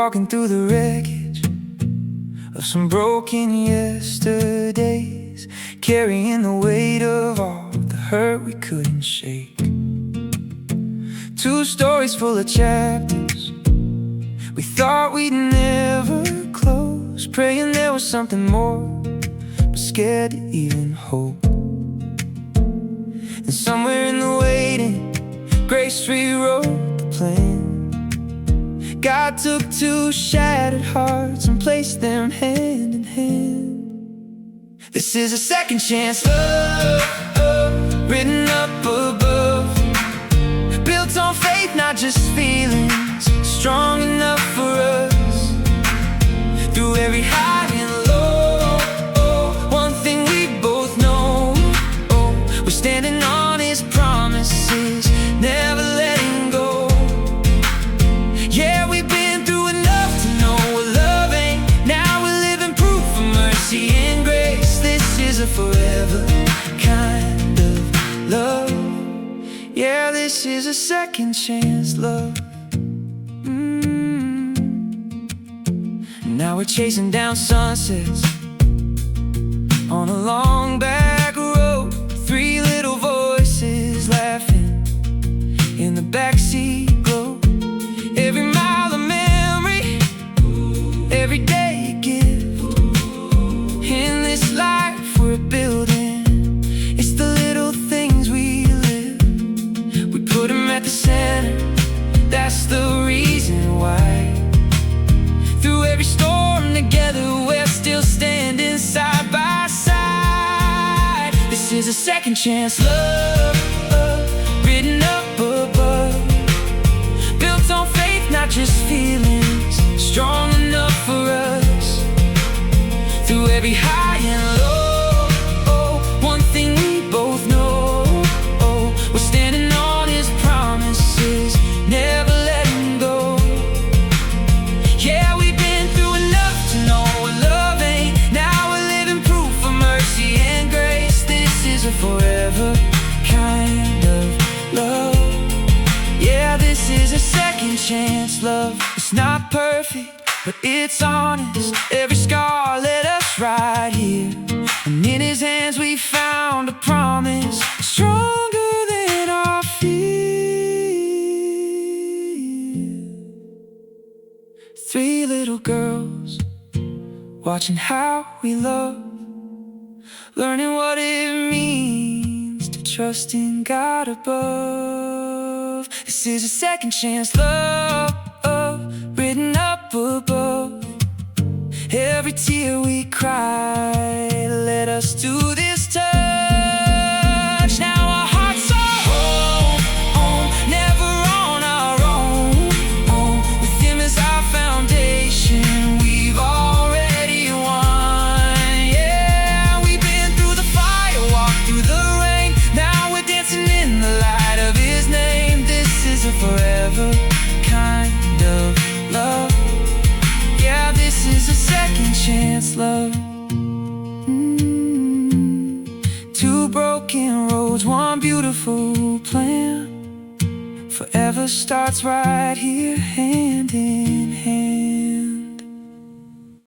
walking through the wreckage of some broken yesterdays, carrying the weight of all the hurt we couldn't shake. Two stories full of chapters we thought we'd never close, praying there was something more, but scared to even hope. And somewhere in the waiting, grace rewrote the plan. God took two shattered hearts and placed them hand in hand. This is a second chance love, written up above, built on faith, not just feelings, strong enough for us. Through every high and low, one thing we both know, we're standing on His promises, never letting go. Yeah, we've been through enough to know what love ain't. Now we're living proof of mercy and grace. This is a forever kind of love. Yeah, this is a second chance love. Now we're chasing down sunsets on a long back road. Three little voices laughing in the backseat glow. Every mile a memory, every day a gift. In this life we're building, it's the little things we live. We put them at the center, that's the reason why. Through every storm together, we're still standing side by side. This is a second chance love, written up above, built on faith, not just feelings, strong enough for us. Through every high and low, one thing we both know, we're standing on His promises, never letting go. Yeah, we've been through enough to know what love ain't. Now we're living proof of mercy and grace. This is a forever kind of love. Yeah, this is a second chance love. It's not perfect, but it's honest. Every scar led us right here, and in His hands we found a promise stronger than our fear. Three little girls watching how we love, learning what it means to trust in God above. This is a second chance love, written up above. Every tear we cried led us to this touch. Now our hearts are home, never on our own. With Him as our foundation, we've already won. Yeah, we've been through the fire, walked through the rain. Now we're dancing in the light of His name. This is a forever kind of love. Yeah, this is a second chance love. Two broken roads, one beautiful plan. Forever starts right here, hand in hand.